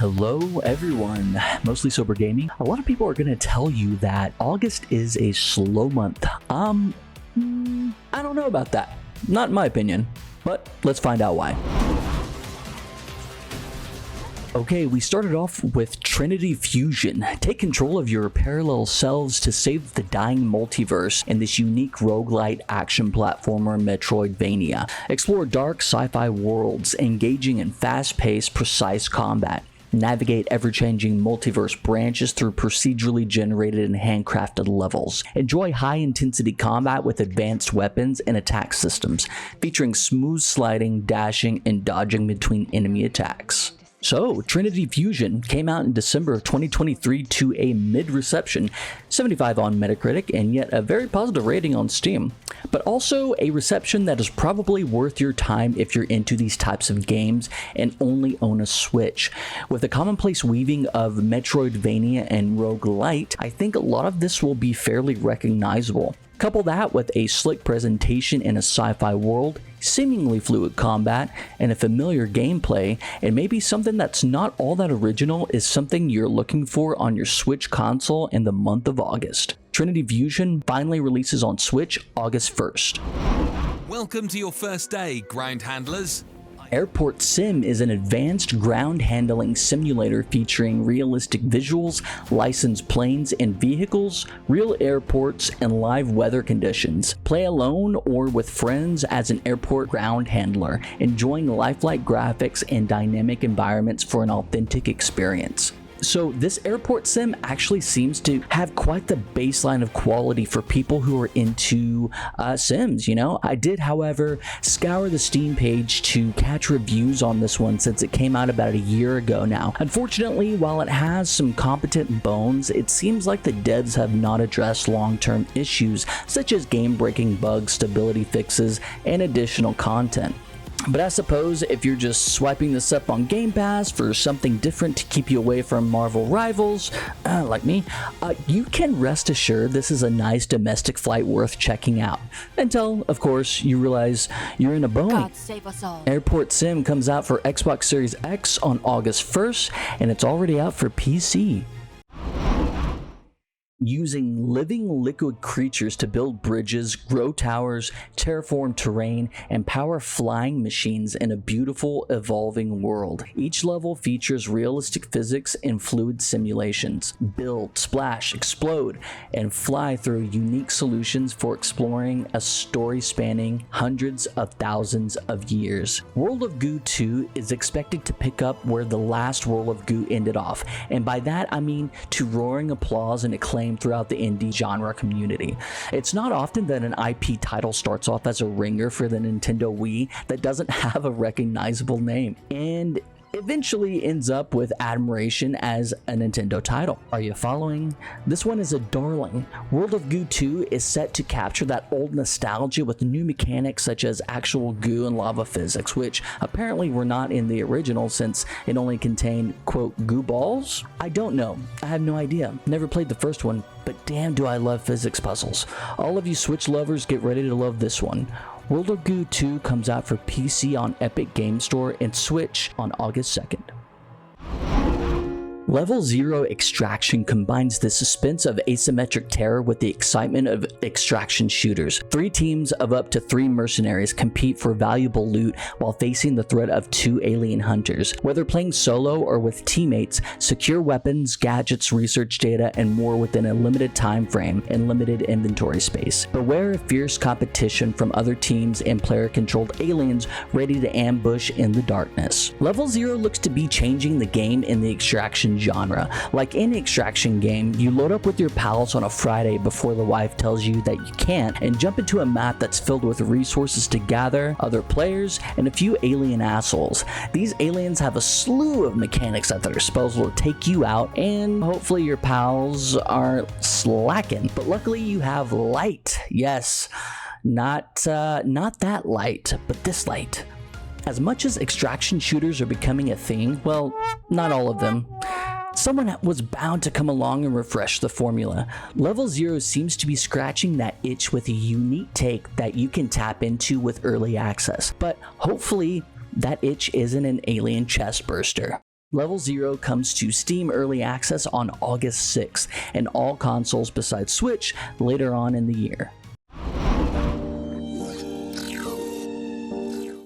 Hello everyone, Mostly Sober Gaming. A lot of people are going to tell you that August is a slow month. I don't know about that. Not in my opinion, but let's find out why. Okay, we started off with Trinity Fusion. Take control of your parallel selves to save the dying multiverse in this unique roguelite action platformer Metroidvania. Explore dark sci-fi worlds, engaging in fast-paced, precise combat. Navigate ever-changing multiverse branches through procedurally generated and handcrafted levels. Enjoy high-intensity combat with advanced weapons and attack systems, featuring smooth sliding, dashing, and dodging between enemy attacks. So, Trinity Fusion came out in December of 2023 to a mid-reception, 75 on Metacritic, and yet a very positive rating on Steam. But also a reception that is probably worth your time if you're into these types of games and only own a Switch. With the commonplace weaving of Metroidvania and roguelite, I think a lot of this will be fairly recognizable. Couple that with a slick presentation in a sci-fi world, seemingly fluid combat, and a familiar gameplay, and maybe something that's not all that original is something you're looking for on your Switch console in the month of August. Trinity Fusion finally releases on Switch August 1st. Welcome to your first day, ground handlers. AirportSim is an advanced ground handling simulator featuring realistic visuals, licensed planes and vehicles, real airports, and live weather conditions. Play alone or with friends as an airport ground handler, enjoying lifelike graphics and dynamic environments for an authentic experience. So this AirportSim actually seems to have quite the baseline of quality for people who are into Sims, you know? I did, however, scour the Steam page to catch reviews on this one since it came out about a year ago now. Unfortunately, while it has some competent bones, it seems like the devs have not addressed long-term issues such as game-breaking bugs, stability fixes, and additional content. But I suppose if you're just swiping this up on Game Pass for something different to keep you away from Marvel rivals, like me, you can rest assured this is a nice domestic flight worth checking out. Until, of course, you realize you're in a Boeing. God save us all. AirportSim comes out for Xbox Series X on August 1st, and it's already out for PC. Using living liquid creatures to build bridges, grow towers, terraform terrain, and power flying machines in a beautiful, evolving world. Each level features realistic physics and fluid simulations. Build, splash, explode, and fly through unique solutions for exploring a story spanning hundreds of thousands of years. World of Goo 2 is expected to pick up where the last World of Goo ended off, and by that I mean to roaring applause and acclaim throughout the indie genre community. It's not often that an IP title starts off as a ringer for the Nintendo Wii that doesn't have a recognizable name, and eventually ends up with admiration as a Nintendo title. Are you following? This one is a darling. World of Goo 2 is set to capture that old nostalgia with new mechanics such as actual goo and lava physics, which apparently were not in the original since it only contained, quote, goo balls? I don't know. I have no idea. Never played the first one, but damn do I love physics puzzles. All of you Switch lovers, get ready to love this one. World of Goo 2 comes out for PC on Epic Game Store and Switch on August 2nd. Level Zero Extraction combines the suspense of asymmetric terror with the excitement of extraction shooters. 3 teams of up to 3 mercenaries compete for valuable loot while facing the threat of 2 alien hunters. Whether playing solo or with teammates, secure weapons, gadgets, research data, and more within a limited time frame and limited inventory space. Beware of fierce competition from other teams and player-controlled aliens ready to ambush in the darkness. Level Zero looks to be changing the game in the extraction genre. Like any extraction game, you load up with your pals on a Friday before the wife tells you that you can't and jump into a map that's filled with resources to gather, other players, and a few alien assholes. These aliens have a slew of mechanics at their disposal to take you out, and hopefully your pals aren't slacking. But luckily you have light. Yes, not that light, but this light. As much as extraction shooters are becoming a thing, well, not all of them, someone was bound to come along and refresh the formula. Level Zero seems to be scratching that itch with a unique take that you can tap into with early access, but hopefully that itch isn't an alien chest burster. Level 0 comes to Steam Early Access on August 6th, and all consoles besides Switch later on in the year.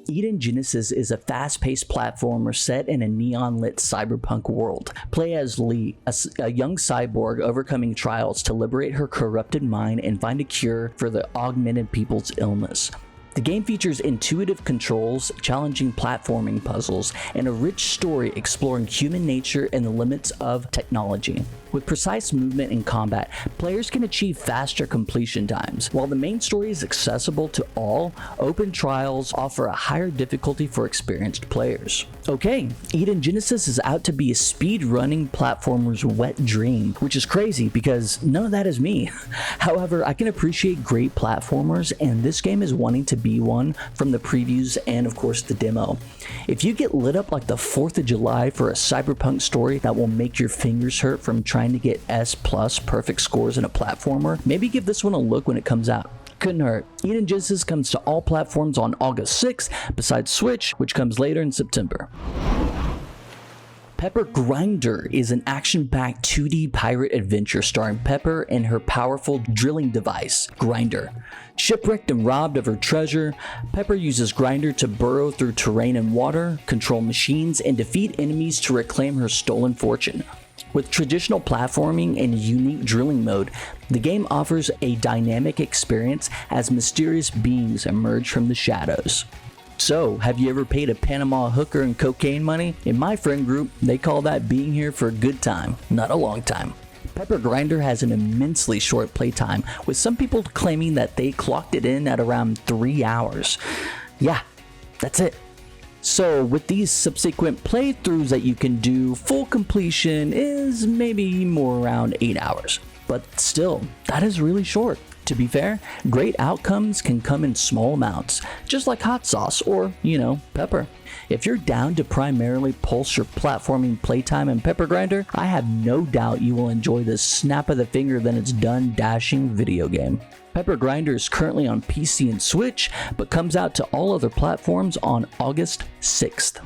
Eden Genesis is a fast-paced platformer set in a neon-lit cyberpunk world. Play as Lee, a young cyborg overcoming trials to liberate her corrupted mind and find a cure for the augmented people's illness. The game features intuitive controls, challenging platforming puzzles, and a rich story exploring human nature and the limits of technology. With precise movement and combat, players can achieve faster completion times. While the main story is accessible to all, open trials offer a higher difficulty for experienced players. Okay, Eden Genesis is out to be a speed-running platformer's wet dream, which is crazy because none of that is me. However, I can appreciate great platformers, and this game is wanting to be one from the previews and of course the demo. If you get lit up like the 4th of July for a cyberpunk story that will make your fingers hurt from trying to get S+ perfect scores in a platformer, maybe give this one a look when it comes out. Couldn't hurt. Eden Genesis comes to all platforms on August 6th, besides Switch, which comes later in September. Pepper Grinder is an action-packed 2D pirate adventure starring Pepper and her powerful drilling device, Grinder. Shipwrecked and robbed of her treasure, Pepper uses Grinder to burrow through terrain and water, control machines, and defeat enemies to reclaim her stolen fortune. With traditional platforming and a unique drilling mode, the game offers a dynamic experience as mysterious beings emerge from the shadows. So, have you ever paid a Panama hooker and cocaine money? In my friend group, they call that being here for a good time, not a long time. Pepper Grinder has an immensely short playtime, with some people claiming that they clocked it in at around 3 hours. Yeah, that's it. So with these subsequent playthroughs that you can do, full completion is maybe more around 8 hours. But still, that is really short. To be fair, great outcomes can come in small amounts, just like hot sauce or, pepper. If you're down to primarily pulse your platforming playtime in Pepper Grinder, I have no doubt you will enjoy this snap of the finger then it's done dashing video game. Pepper Grinder is currently on PC and Switch, but comes out to all other platforms on August 6th.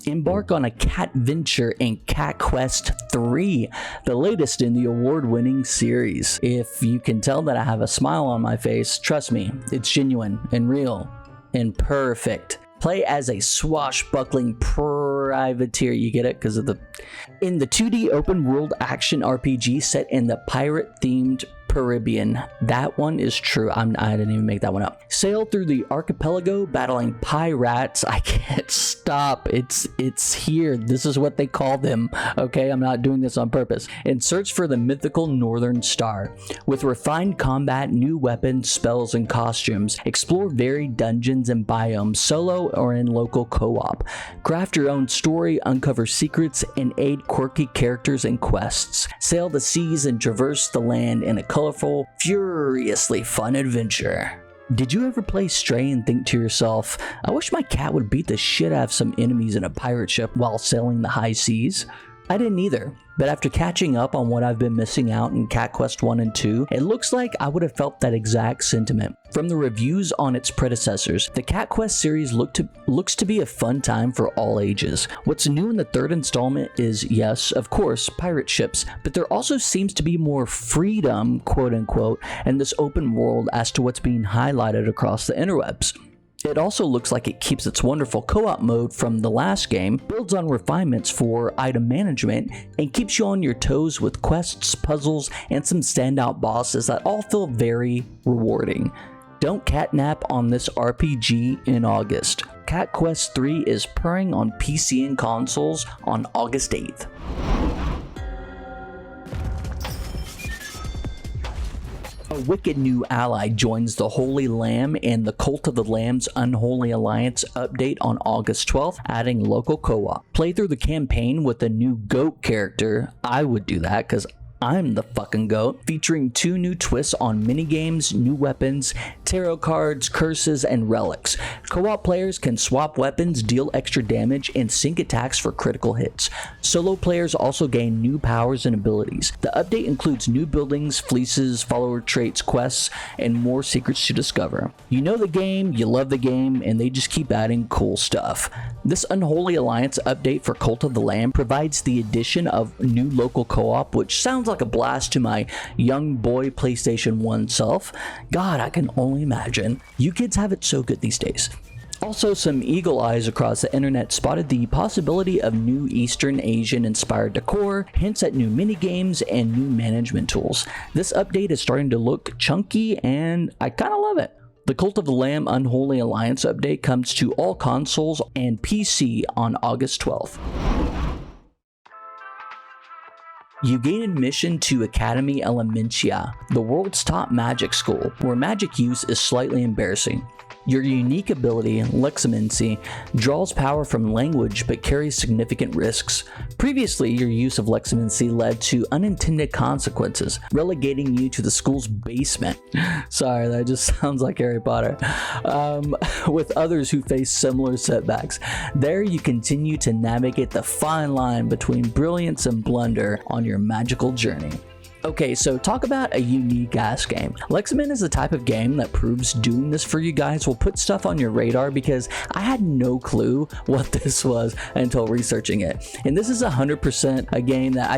Embark on a cat venture in Cat Quest 3, the latest in the award-winning series. If you can tell that I have a smile on my face, trust me, it's genuine and real and perfect. Play as a swashbuckling privateer, you get it? In the 2D open world action RPG set in the pirate-themed Caribbean. That one is true. I didn't even make that one up. Sail through the archipelago battling pirates. I can't stop. It's here. This is what they call them. Okay, I'm not doing this on purpose. And search for the mythical Northern Star. With refined combat, new weapons, spells, and costumes, explore varied dungeons and biomes, solo or in local co-op. Craft your own story, uncover secrets, and aid quirky characters and quests. Sail the seas and traverse the land in a colorful, furiously fun adventure. Did you ever play Stray and think to yourself, I wish my cat would beat the shit out of some enemies in a pirate ship while sailing the high seas? I didn't either, but after catching up on what I've been missing out in Cat Quest 1 and 2, it looks like I would have felt that exact sentiment. From the reviews on its predecessors, the Cat Quest series looks to be a fun time for all ages. What's new in the third installment is, yes, of course, pirate ships, but there also seems to be more freedom, quote unquote, in this open world as to what's being highlighted across the interwebs. It also looks like it keeps its wonderful co-op mode from the last game, builds on refinements for item management, and keeps you on your toes with quests, puzzles, and some standout bosses that all feel very rewarding. Don't catnap on this RPG in August. Cat Quest 3 is purring on PC and consoles on August 8th. A wicked new ally joins the Holy Lamb and the Cult of the Lamb's Unholy Alliance update on August 12th, adding local co-op. Play through the campaign with a new goat character. I would do that because I'm the fucking GOAT, featuring 2 new twists on minigames, new weapons, tarot cards, curses, and relics. Co-op players can swap weapons, deal extra damage, and sync attacks for critical hits. Solo players also gain new powers and abilities. The update includes new buildings, fleeces, follower traits, quests, and more secrets to discover. You know the game, you love the game, and they just keep adding cool stuff. This Unholy Alliance update for Cult of the Lamb provides the addition of new local co-op, which sounds like a blast to my young boy PlayStation 1 self. God, I can only imagine. You kids have it so good these days. Also, some eagle eyes across the internet spotted the possibility of new Eastern Asian inspired decor, hints at new minigames, and new management tools. This update is starting to look chunky, and I kinda love it. The Cult of the Lamb Unholy Alliance update comes to all consoles and PC on August 12th. You gain admission to Academy Elementia, the world's top magic school, where magic use is slightly embarrassing. Your unique ability, Leximan, draws power from language but carries significant risks. Previously, your use of Leximan led to unintended consequences, relegating you to the school's basement. Sorry, that just sounds like Harry Potter. With others who face similar setbacks. There, you continue to navigate the fine line between brilliance and blunder on your magical journey. Okay, so talk about a unique ass game. Leximan is the type of game that proves doing this for you guys will put stuff on your radar, because I had no clue what this was until researching it. And this is 100% a game that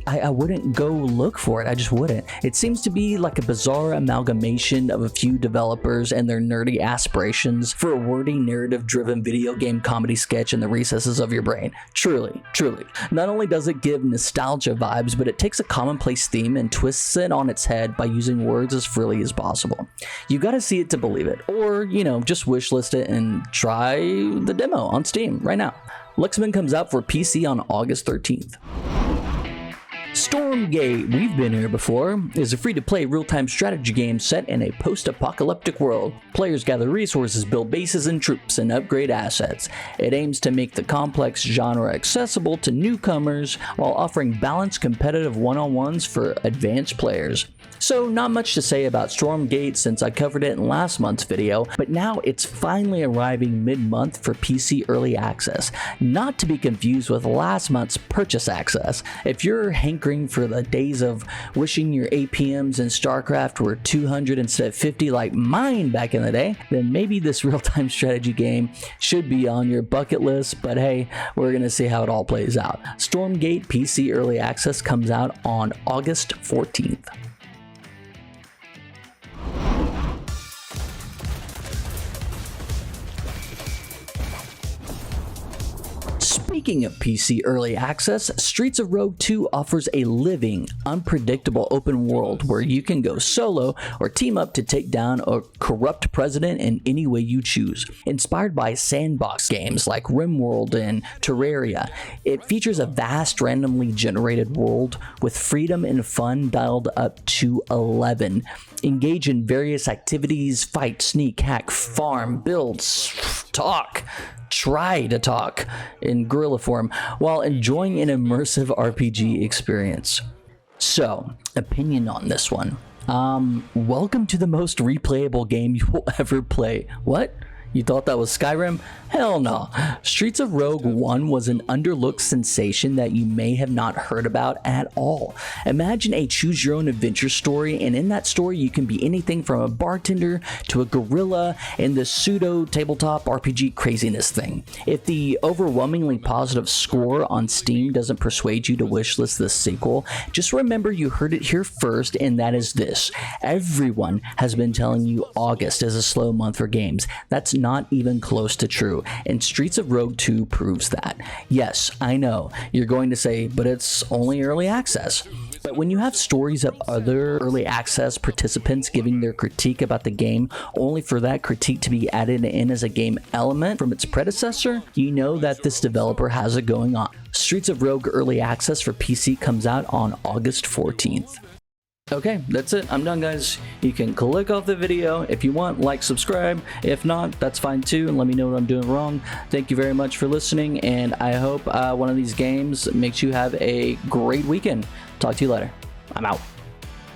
I wouldn't go look for it. I just wouldn't. It seems to be like a bizarre amalgamation of a few developers and their nerdy aspirations for a wordy narrative-driven video game comedy sketch in the recesses of your brain. Truly, truly. Not only does it give nostalgia vibes, but it takes a commonplace theme and twists it on its head by using words as freely as possible. You gotta see it to believe it, or, you know, just wishlist it and try the demo on Steam right now. Leximan comes out for PC on August 13th. Stormgate, we've been here before, is a free-to-play real-time strategy game set in a post-apocalyptic world. Players gather resources, build bases and troops, and upgrade assets. It aims to make the complex genre accessible to newcomers while offering balanced competitive one-on-ones for advanced players. So not much to say about Stormgate since I covered it in last month's video, but now it's finally arriving mid-month for PC Early Access, not to be confused with last month's Purchase Access. If you're hankering for the days of wishing your APMs in StarCraft were 200 instead of 50 like mine back in the day, then maybe this real-time strategy game should be on your bucket list, but hey, we're gonna see how it all plays out. Stormgate PC Early Access comes out on August 14th. Speaking of PC Early Access, Streets of Rogue 2 offers a living, unpredictable open world where you can go solo or team up to take down a corrupt president in any way you choose. Inspired by sandbox games like RimWorld and Terraria, it features a vast randomly generated world with freedom and fun dialed up to 11. Engage in various activities, fight, sneak, hack, farm, build, talk, try to talk in guerrilla form while enjoying an immersive RPG experience. So, opinion on this one. Welcome to the most replayable game you will ever play. What? You thought that was Skyrim? Hell no. Streets of Rogue 1 was an underlooked sensation that you may have not heard about at all. Imagine a choose your own adventure story, and in that story you can be anything from a bartender to a gorilla and this pseudo tabletop RPG craziness thing. If the overwhelmingly positive score on Steam doesn't persuade you to wishlist this sequel, just remember you heard it here first, and that is this. Everyone has been telling you August is a slow month for games. That's not even close to true, and Streets of Rogue 2 proves that. Yes, I know, you're going to say, but it's only early access. But when you have stories of other early access participants giving their critique about the game, only for that critique to be added in as a game element from its predecessor, you know that this developer has it going on. Streets of Rogue Early Access for PC comes out on August 14th. Okay, that's it. I'm done, guys. You can click off the video if you want, like, subscribe. If not, that's fine too, and let me know what I'm doing wrong. Thank you very much for listening, and I hope one of these games makes you have a great weekend. Talk to you later. I'm out.